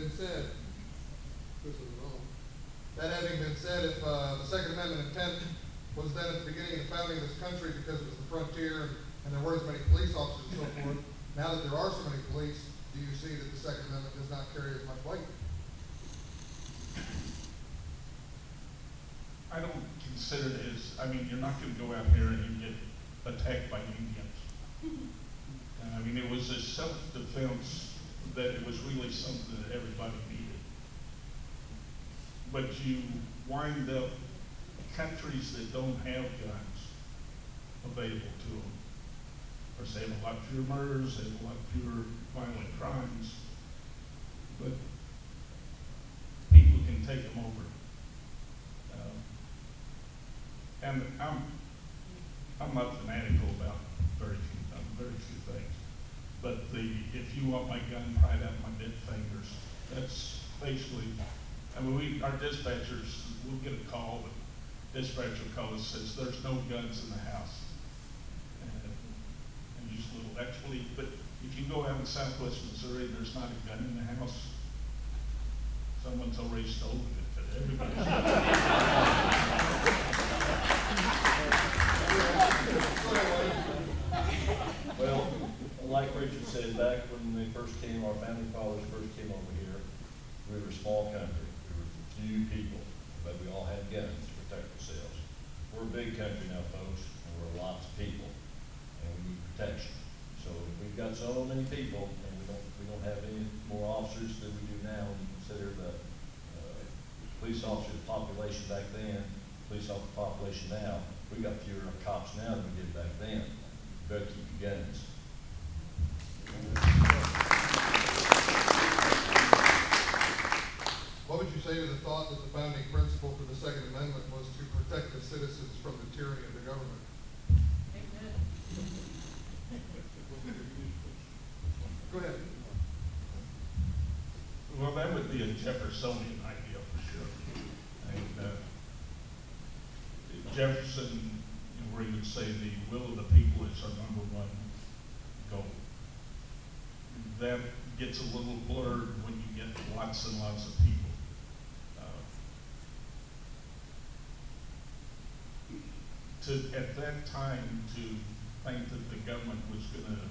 been said, that having been said, if the Second Amendment intent was then at the beginning of the founding of this country because it was the frontier and there weren't as many police officers and so forth, now that there are so many police, do you see that the Second Amendment does not carry as much weight? I don't consider it as, I mean, you're not going to go out here and get attacked by Indians. I mean, it was a self-defense that it was really something that everybody needed. But you wind up countries that don't have guns available to them. Of course, they have a lot fewer murders, they have a lot fewer violent crimes, but people can take them over. And I'm not fanatical about very few things. But if you want my gun pried out my dead fingers, that's basically, I mean, our dispatchers, we'll get a call, the dispatcher will call us, says there's no guns in the house. And use a little expletive, but if you go out in southwest Missouri, there's not a gun in the house. Someone's already stolen it, but everybody's Well, like Richard said, back when they first came, our founding fathers first came over here, we were a small country. We were few people, but we all had guns to protect ourselves. We're a big country now, folks, and we're lots of people, and we need protection. So we've got so many people, and we don't have any more officers than we do now. When you consider the police officer population back then, police officer population now, we got fewer cops now than we did back then. You better keep your guns. What would you say to the thought that the founding principle for the Second Amendment was to protect the citizens from the tyranny of the government? Amen. Go ahead. Well, that would be a Jeffersonian idea for sure. And Jefferson, where he would say the will of the people is our #1 goal. That gets a little blurred when you get lots and lots of people. At that time, to think that the government was going to,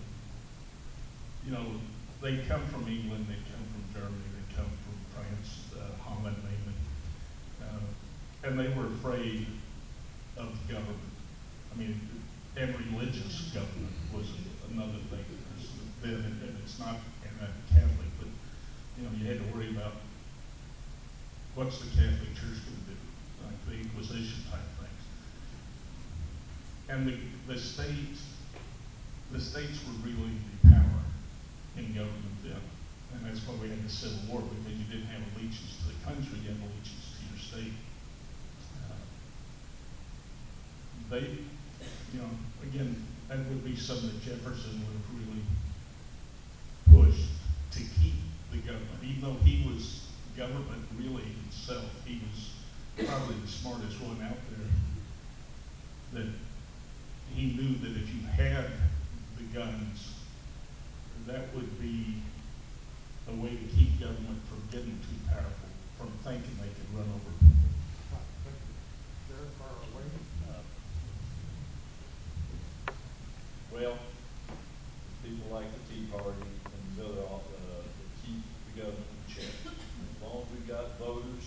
they come from England, they come from Germany, they come from France, Holland mainly, and they were afraid of the government. I mean, and religious government was another thing. And it's not Catholic, but you had to worry about what's the Catholic Church going to do, like the Inquisition type things. And the states were really the power in government then. And that's why we had the Civil War, because you didn't have allegiance to the country, you had allegiance to your state. Again, that would be something that Jefferson would have really pushed to keep the government. Even though he was government really himself, he was probably the smartest one out there, that he knew that if you had the guns, that would be a way to keep government from getting too powerful, from thinking they could run over people. Well, people like the Tea Party and the other keep the government in check. As long as we've got voters,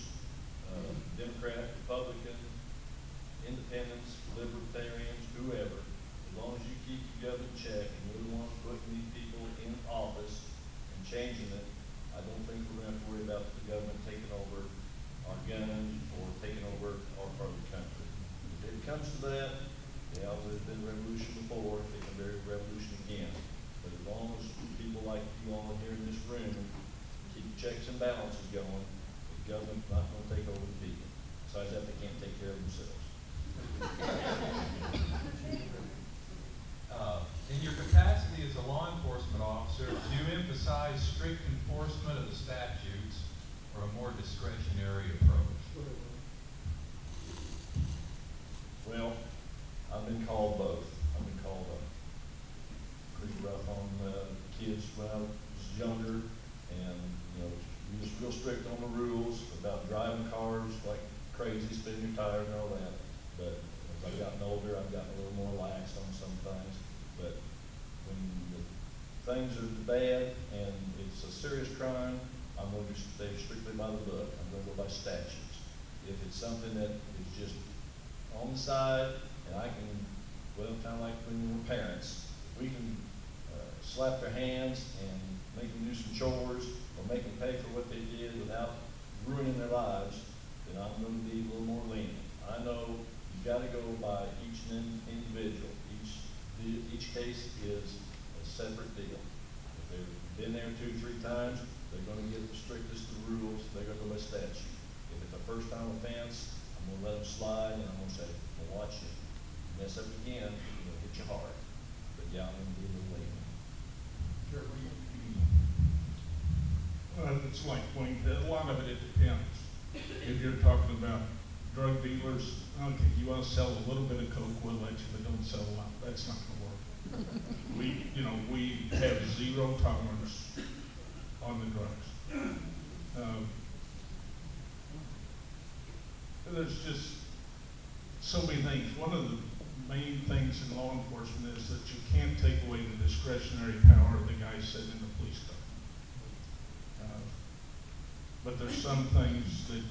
Democrat, Republican, independents, libertarians, whoever, as long as you keep the government in check and we're the ones putting these people in office and changing it, I don't think we're going to have to worry about the government taking over our guns or taking over our part of the country. If it comes to that, yeah, there's been a revolution before, it can be a revolution again. But as long as people like you all here in this room keep checks and balances going, the government's not going to take over the people. Besides that, they can't take care of themselves. In your capacity as a law enforcement officer, do you emphasize strict enforcement of the statutes or a more discretionary approach? Well, I've been called both. Pretty rough on kids when I was younger, and we're just real strict on the rules about driving cars like crazy, spinning your tires and all that. But as I've gotten older, I've gotten a little more lax on some things. But when the things are bad and it's a serious crime, I'm going to stay strictly by the book. I'm going to go by statutes. If it's something that is just on the side and I can, well, kind of like when we were parents, we can slap their hands and make them do some chores or make them pay for what they did without ruining their lives, then I'm going to be a little more lenient. I know you've got to go by each individual. Each case is a separate deal. If they've been there 2-3 times, they're going to get the strictest of the rules. They're going to go by statute. If it's a first-time offense, I'm going to let them slide, and I'm going to say, well, watch it. Mess up again, it'll hit you hard. But yeah, I'm going to be a little lenient. Sure. It's like Wayne, a lot of it depends. If you're talking about drug dealers, okay, you want to sell a little bit of coke, we'll let you, but don't sell a lot. That's not going to work. We have zero tolerance on the drugs. There's just so many things. One of the main things in law enforcement is that you can't take away the discretionary power of the guy sitting in the police car. But there's some things that,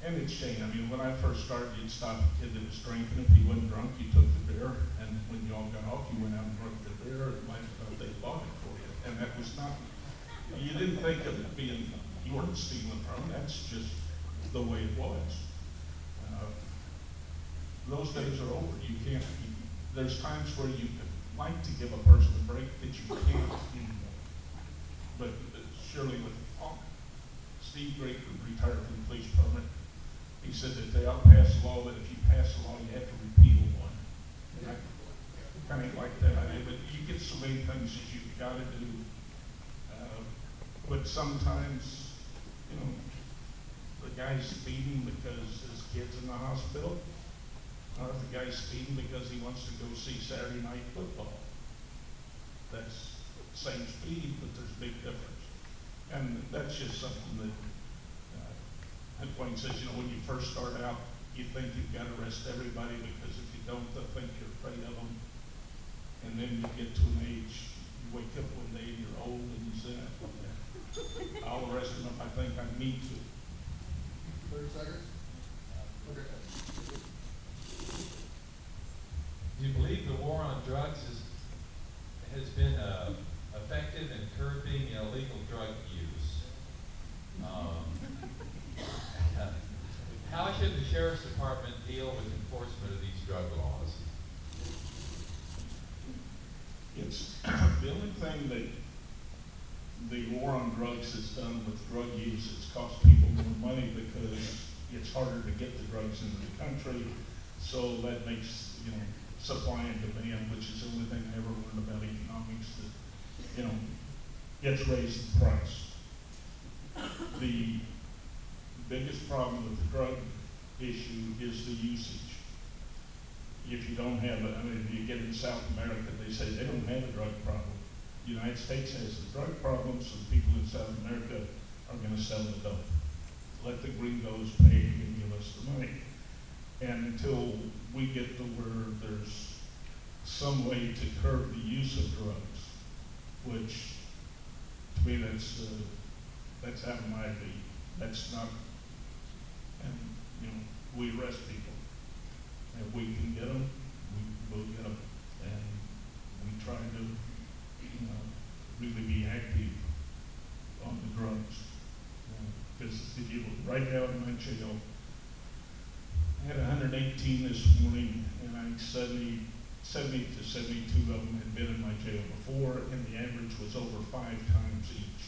and it's changed. I mean, when I first started, you'd stop a kid that was drinking. If he wasn't drunk, you took the beer, and when you all got off, you went out and drank the beer, and like they bought it for you. And that was not, you didn't think of it being, you weren't stealing from it. That's just the way it was. Those days are over. You can't, there's times where you like to give a person a break that you can't anymore. But surely with Steve Drake, retired from the police department, he said that they ought to pass a law that if you pass a law, you have to repeal one. And I kind of like that idea, but you get so many things that you've got to do. But sometimes, the guy's speeding because his kid's in the hospital, or the guy's speeding because he wants to go see Saturday night football. That's the same speed, but there's a big difference. And that's just something that, Wayne says, when you first start out, you think you've got to arrest everybody because if you don't, they'll think you're afraid of them. And then you get to an age, you wake up one day and you're old and you say, I'll arrest them if I think I need to. 30 seconds? Okay. Do you believe the war on drugs has been effective in curbing illegal drug use? How should the Sheriff's Department deal with enforcement of these drug laws? It's the only thing that the war on drugs has done with drug use. It's cost people more money because it's harder to get the drugs into the country. So that makes, supply and demand, which is the only thing I ever learned about economics, that, gets raised the price. The biggest problem with the drug issue is the usage. If you don't have it, if you get in South America, they say they don't have a drug problem. The United States has the drug problem, so the people in South America are going to sell the dope. Let the gringos pay and give us the money. And until we get to where there's some way to curb the use of drugs, which to me that's out of my league. That's not, and we arrest people. If we can get them, we'll get them. And we try to, really be active on the drugs. Because if you look right now in my jail, I had 118 this morning, and I think 70 to 72 of them had been in my jail before, and the average was over 5 times each.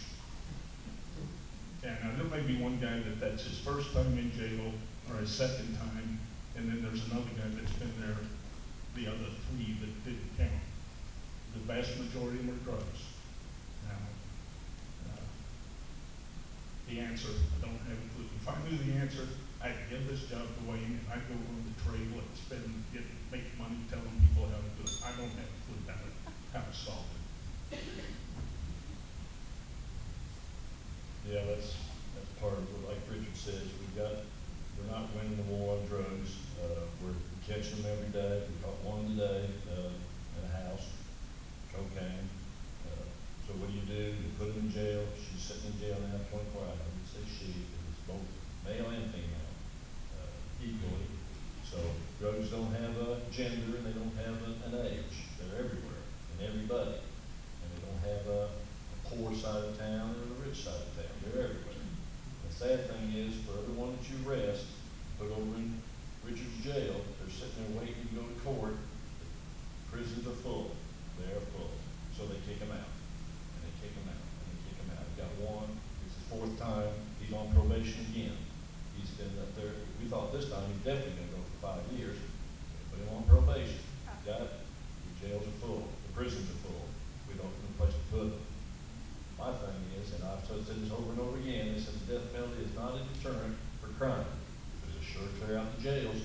And now there may be one guy that's his first time in jail, or his second time, and then there's another guy that's been there the other 3 that didn't count. The vast majority of them are drugs. Now, the answer, I don't have a clue. If I knew the answer, I'd give this job to Wayne, and I'd go on the trail and make money telling people how to do it. I don't have a clue how to solve it. Yeah, that's part of what, like Richard says, we're not winning the war on drugs. We're catching them every day. We caught one today, in a house, cocaine. So what do? You put them in jail. She's sitting in jail now 24 hours. I would say she, it's both male and female, equally. So drugs don't have a gender and they don't have an age. They're everywhere and everybody. And they don't have a poor side of town or the rich side of town. They're everywhere. The sad thing is, for everyone that you arrest, put over in Richard's jail, they're sitting there waiting to go to court. Prisons are full. They're full. So they kick him out. And they kick him out. And they kick him out. He got one. It's the fourth time. He's on probation again. He's been up there. We thought this time he's definitely going to go for 5 years. Put him on probation. Got it? The jails are full. The prisons are full. We don't have a place to put them. My thing is, and I've said this over and over again, is that the death penalty is not a deterrent for crime. Because it sure clear out the jails.